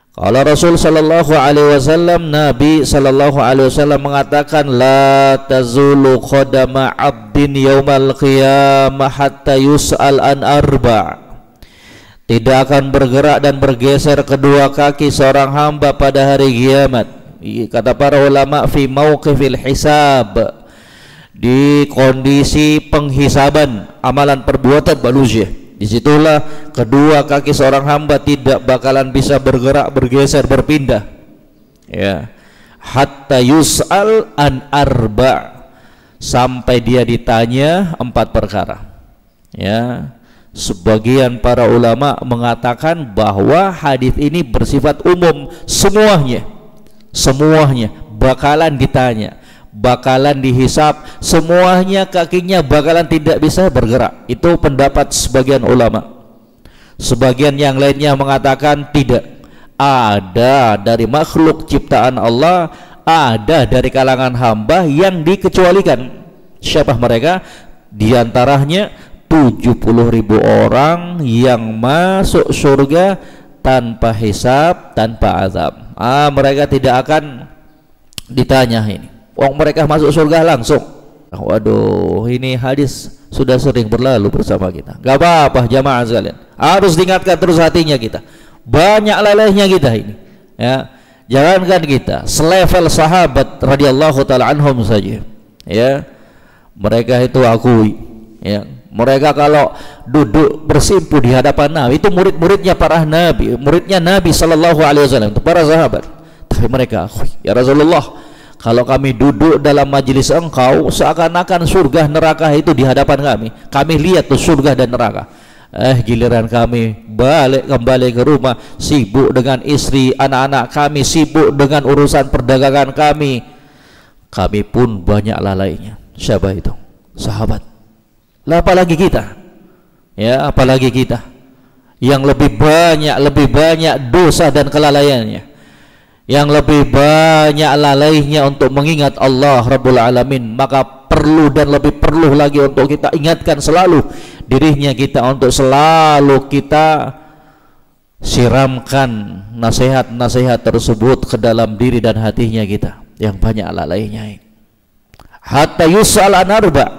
Kalau Rasul sallallahu alaihi wasallam, Nabi sallallahu alaihi wasallam mengatakan, la tazulu qadama 'abdin yaumal qiyamah hatta yus'al an arba'. Tidak akan bergerak dan bergeser kedua kaki seorang hamba pada hari kiamat. Kata para ulama, fi mauqifil hisab, di kondisi penghisaban amalan perbuatan manusia. Disitulah kedua kaki seorang hamba tidak bakalan bisa bergerak, bergeser, berpindah. Ya, hatta yus'al an arba', sampai dia ditanya 4 perkara. Ya, sebagian para ulama mengatakan bahwa hadis ini bersifat umum, semuanya bakalan ditanya, bakalan dihisap, semuanya kakinya bakalan tidak bisa bergerak. Itu pendapat sebagian ulama. Sebagian yang lainnya mengatakan tidak, ada dari makhluk ciptaan Allah, ada dari kalangan hamba yang dikecualikan. Siapa mereka? Di antaranya 70.000 orang yang masuk surga tanpa hisab, tanpa azab. Mereka tidak akan ditanya ini. Mereka masuk surga langsung. Waduh, ini hadis sudah sering berlalu bersama kita. Gak apa-apa jamaah sekalian, harus diingatkan terus hatinya kita. Banyak lelehnya kita ini, ya. Jangankan kita, selevel sahabat radhiyallahu taala anhum saja, ya. Mereka itu akui, ya. Mereka kalau duduk bersimpuh di hadapan Nabi, itu murid-muridnya para Nabi, muridnya Nabi sallallahu alaihi wasallam, itu para sahabat. Tapi mereka akui, ya Rasulullah, kalau kami duduk dalam majelis engkau, seakan-akan surga neraka itu di hadapan kami. Kami lihat tuh surga dan neraka. Giliran kami balik kembali ke rumah, sibuk dengan istri, anak-anak kami, sibuk dengan urusan perdagangan kami. Kami pun banyak lalainya. Siapa itu? Sahabat. Lah apalagi kita? Ya, apalagi kita yang lebih banyak dosa dan kelalaiannya, yang lebih banyak lalainya untuk mengingat Allah Rabbul Alamin. Maka perlu dan lebih perlu lagi untuk kita ingatkan selalu dirinya kita, untuk selalu kita siramkan nasihat-nasihat tersebut ke dalam diri dan hatinya kita yang banyak lalainya ini. Hatta yus'al an arba',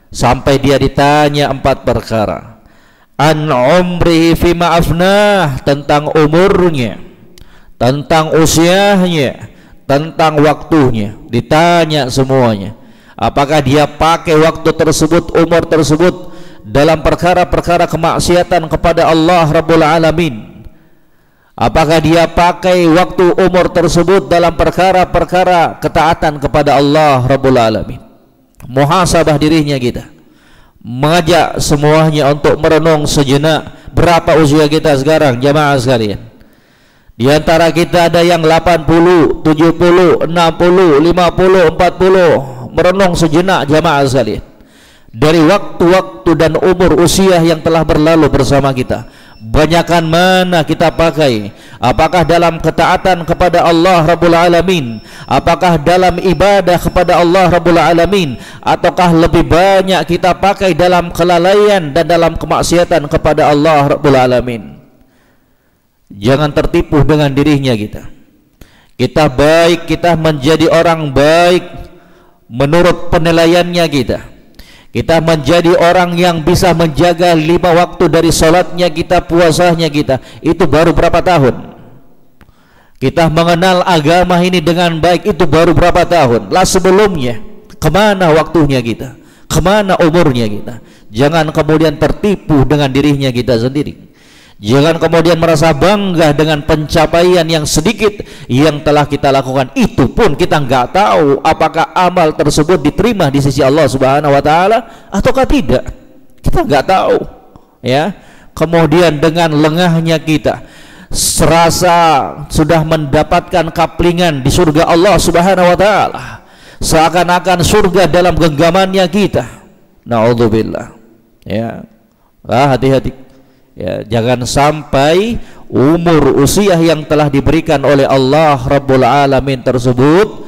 sampai dia ditanya 4 perkara. An umrihi fima afnah, tentang umurnya, tentang usianya, tentang waktunya, ditanya semuanya. Apakah dia pakai waktu tersebut, umur tersebut dalam perkara-perkara kemaksiatan kepada Allah Rabbul Alamin? Apakah dia pakai waktu umur tersebut dalam perkara-perkara ketaatan kepada Allah Rabbul Alamin? Muhasabah dirinya kita, mengajak semuanya untuk merenung sejenak. Berapa usia kita sekarang jamaah sekalian? Di antara kita ada yang 80, 70, 60, 50, 40. Merenung sejenak jamaah sekalian, dari waktu-waktu dan umur usia yang telah berlalu bersama kita. Banyakan mana kita pakai? Apakah dalam ketaatan kepada Allah Rabbul Alamin? Apakah dalam ibadah kepada Allah Rabbul Alamin? Ataukah lebih banyak kita pakai dalam kelalaian dan dalam kemaksiatan kepada Allah Rabbul Alamin? Jangan tertipu dengan dirinya kita. Kita baik, kita menjadi orang baik menurut penilaiannya kita. Kita menjadi orang yang bisa menjaga 5 waktu dari sholatnya kita, puasanya kita. Itu baru berapa tahun? Kita mengenal agama ini dengan baik, itu baru berapa tahun? Lah sebelumnya, kemana waktunya kita? Kemana umurnya kita? Jangan kemudian tertipu dengan dirinya kita sendiri. Jangan kemudian merasa bangga dengan pencapaian yang sedikit yang telah kita lakukan. Itu pun kita nggak tahu apakah amal tersebut diterima di sisi Allah Subhanahu wa taala ataukah tidak. Kita nggak tahu, ya. Kemudian dengan lengahnya kita serasa sudah mendapatkan kaplingan di surga Allah Subhanahu wa taala, seakan-akan surga dalam genggamannya kita. Naudzubillah. Ya. Hati-hati. Ya, jangan sampai umur usia yang telah diberikan oleh Allah Rabbul Alamin tersebut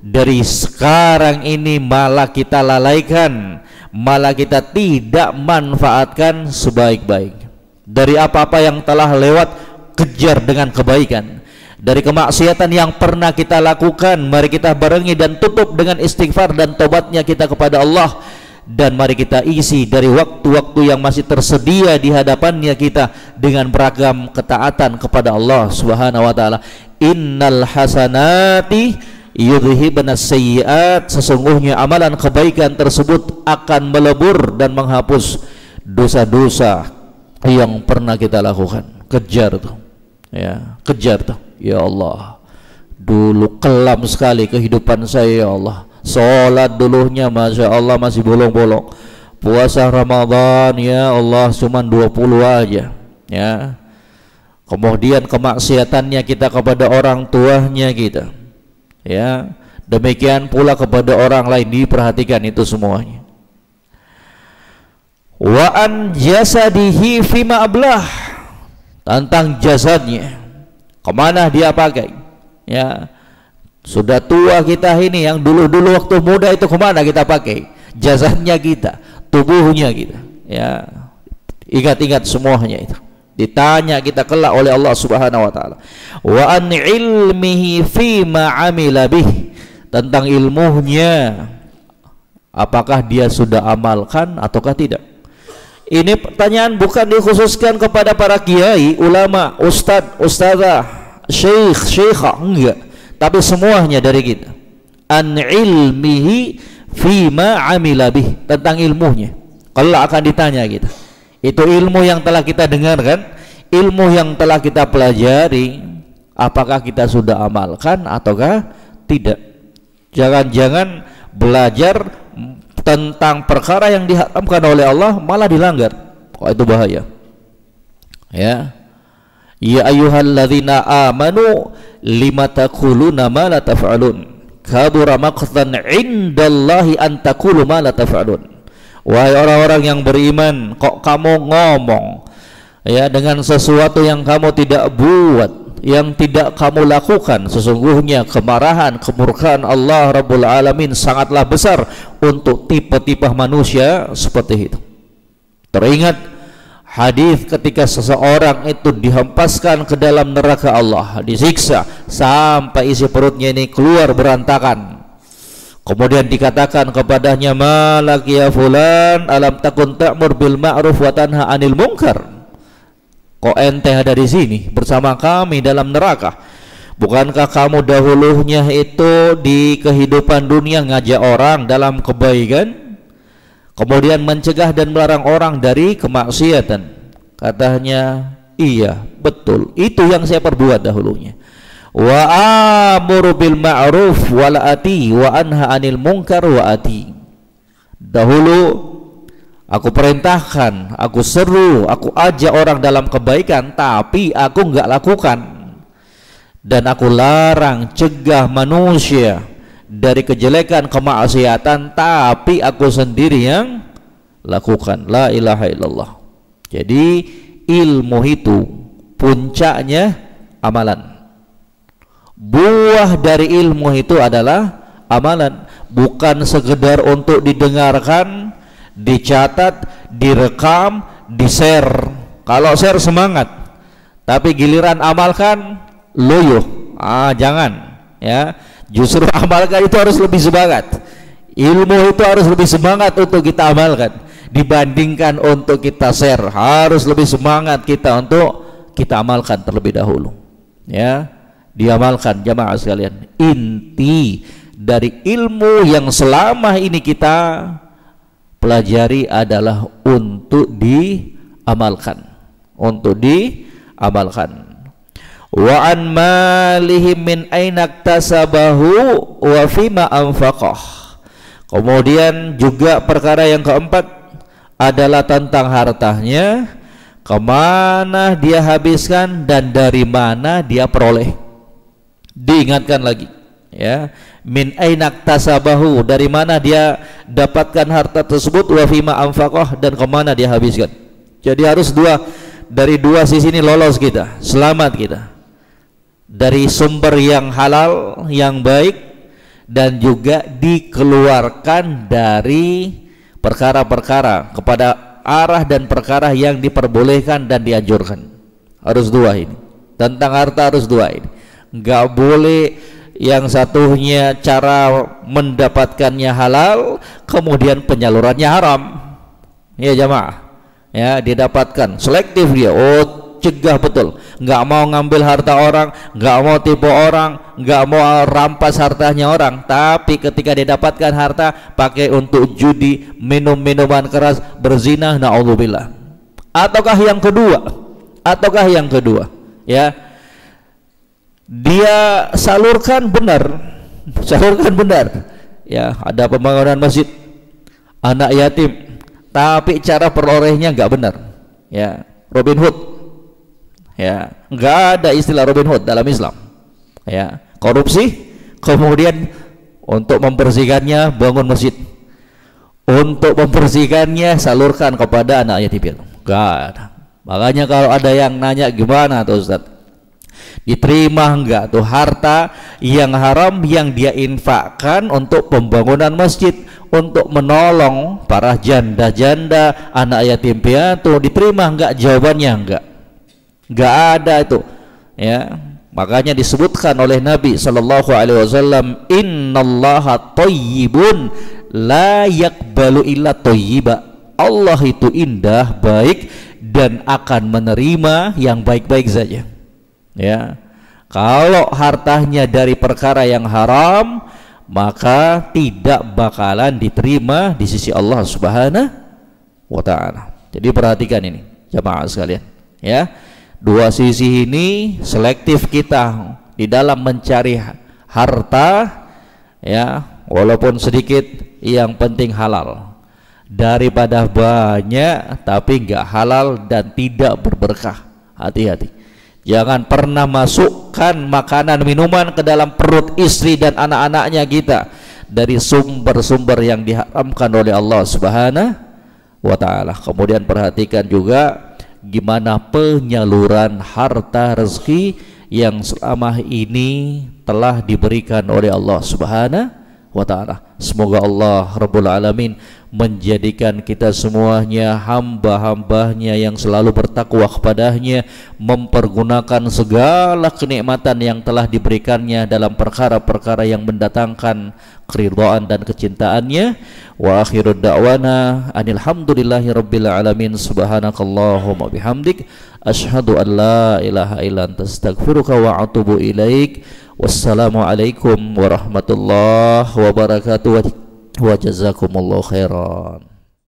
dari sekarang ini malah kita lalaikan, malah kita tidak manfaatkan sebaik-baik. Dari apa-apa yang telah lewat, kejar dengan kebaikan. dari kemaksiatan yang pernah kita lakukan, mari kita barengi dan tutup dengan istighfar dan tobatnya kita kepada Allah. Dan mari kita isi dari waktu-waktu yang masih tersedia di hadapannya kita dengan beragam ketaatan kepada Allah Subhanahu wa taala. Innal hasanati yudhhibanas sayyiat, sesungguhnya amalan kebaikan tersebut akan melebur dan menghapus dosa-dosa yang pernah kita lakukan. Kejar tuh. Ya, kejar tuh. Ya Allah. Dulu kelam sekali kehidupan saya, ya Allah. Sholat dulunya Masya Allah masih bolong-bolong. Puasa Ramadan ya Allah cuma 20 aja ya. Kemudian kemaksiatannya kita kepada orang tuanya kita ya. Demikian pula kepada orang lain, diperhatikan itu semuanya. Wa an jasadihi fima ablah, tentang jasadnya, kemana dia pakai ya. Sudah tua kita ini, yang dulu-dulu waktu muda itu kemana kita pakai jasadnya kita, tubuhnya kita ya. Ingat-ingat semuanya itu, ditanya kita kelak oleh Allah Subhanahu wa taala. Wa an ilmihi fima amila bih, tentang ilmunya, apakah dia sudah amalkan ataukah tidak. Ini pertanyaan bukan dikhususkan kepada para kiai, ulama, ustadz, ustadzah, syekh, syekhah, enggak, tapi semuanya dari kita. An ilmihi fima amila bih, tentang ilmunya. Kalau akan ditanya kita, itu ilmu yang telah kita dengarkan, ilmu yang telah kita pelajari, apakah kita sudah amalkan ataukah tidak. Jangan-jangan belajar tentang perkara yang diharamkan oleh Allah malah dilanggar. Oh, itu bahaya ya. Ya ayyuhalladzina amanu lima taquluna ma la taf'alun kabura maqtan 'indallahi an taqulu ma la taf'alun. Wahai orang-orang yang beriman, kok kamu ngomong ya dengan sesuatu yang kamu tidak buat, yang tidak kamu lakukan. Sesungguhnya kemarahan, kemurkaan Allah Rabbul Alamin sangatlah besar untuk tipe-tipe manusia seperti itu. Teringat hadis ketika seseorang itu dihempaskan ke dalam neraka Allah, disiksa sampai isi perutnya ini keluar berantakan. Kemudian dikatakan kepadanya, malak ya fulan, alam takun ta'mur bil ma'ruf wa tanha 'anil munkar. Kok ente ada di sini bersama kami dalam neraka? Bukankah kamu dahulunya itu di kehidupan dunia ngajak orang dalam kebaikan, kemudian mencegah dan melarang orang dari kemaksiatan? Katanya, iya betul, itu yang saya perbuat dahulunya. Wa amuru bil ma'ruf wa la ati wa anha 'anil munkar wa ati. Dahulu aku perintahkan, aku seru, aku ajak orang dalam kebaikan, tapi aku enggak lakukan. Dan aku larang, cegah manusia dari kejelekan, kemaksiatan, tapi aku sendiri yang lakukan. La ilaha illallah. Jadi ilmu itu puncaknya amalan. Buah dari ilmu itu adalah amalan, bukan sekedar untuk didengarkan, dicatat, direkam, di-share. Kalau share semangat, tapi giliran amalkan loyo. Jangan ya. Justru amalkan itu harus lebih semangat. Ilmu itu harus lebih semangat untuk kita amalkan dibandingkan untuk kita share. Harus lebih semangat kita untuk kita amalkan terlebih dahulu. Ya, diamalkan jamaah sekalian. Inti dari ilmu yang selama ini kita pelajari adalah untuk diamalkan, untuk diamalkan. Wa an malihim min aina iktasabahu wa fima anfaqah. Kemudian juga perkara yang keempat adalah tentang hartanya, kemana dia habiskan dan dari mana dia peroleh. Diingatkan lagi ya, min aina iktasabahu, dari mana dia dapatkan harta tersebut, wa fima anfaqah, dan kemana dia habiskan. Jadi harus dari dua sisi ini lolos kita, selamat kita, dari sumber yang halal, yang baik, dan juga dikeluarkan dari perkara-perkara kepada arah dan perkara yang diperbolehkan dan dianjurkan. Harus dua ini, tentang harta harus dua ini. nggak boleh yang satunya cara mendapatkannya halal, kemudian penyalurannya haram. Ya jamaah, ya didapatkan selektif dia. Oh, cegah betul, nggak mau ngambil harta orang, nggak mau tipu orang, nggak mau rampas hartanya orang, tapi ketika didapatkan harta pakai untuk judi, minum minuman keras, berzina, naudzubillah. Ataukah yang kedua, ya dia salurkan benar, ya ada pembangunan masjid, anak yatim, tapi cara perolehnya nggak benar, ya Robin Hood, ya nggak ada istilah Robin Hood dalam Islam, ya korupsi, kemudian untuk membersihkannya bangun masjid, untuk membersihkannya salurkan kepada anak yatim, nggak ada. Makanya kalau ada yang nanya gimana tuh Ustaz, diterima enggak tuh harta yang haram yang dia infakkan untuk pembangunan masjid, untuk menolong para janda-janda, anak yatim piatu, diterima enggak? Jawabannya enggak ada itu, ya. Makanya disebutkan oleh Nabi sallallahu alaihi wasallam, innallaha thayyibun la yaqbalu illa thayyiba. Allah itu indah, baik, dan akan menerima yang baik-baik saja. Ya, kalau hartanya dari perkara yang haram, maka tidak bakalan diterima di sisi Allah Subhanahu wa ta'ala. Jadi perhatikan ini jamaah sekalian, ya, dua sisi ini selektif kita di dalam mencari harta, ya, walaupun sedikit, yang penting halal, daripada banyak tapi enggak halal dan tidak berberkah. Hati-hati, jangan pernah masukkan makanan minuman ke dalam perut istri dan anak-anaknya kita dari sumber-sumber yang diharamkan oleh Allah Subhanahu wa ta'ala. Kemudian perhatikan juga gimana penyaluran harta rezeki yang selama ini telah diberikan oleh Allah Subhanahu wa ta'ala. Semoga Allah Rabbul Alamin menjadikan kita semuanya hamba-hambanya yang selalu bertakwa kepadanya, mempergunakan segala kenikmatan yang telah diberikannya dalam perkara-perkara yang mendatangkan keridhaan dan kecintaannya. Wa akhirud da'wana anil hamdulillahi rabbil alamin. Subhanakallahumma bihamdik, asyhadu an la ilaha illa anta, astaghfiruka wa atubu ilaik. Wassalamualaikum warahmatullahi wabarakatuh wa jazakumullahu khairan.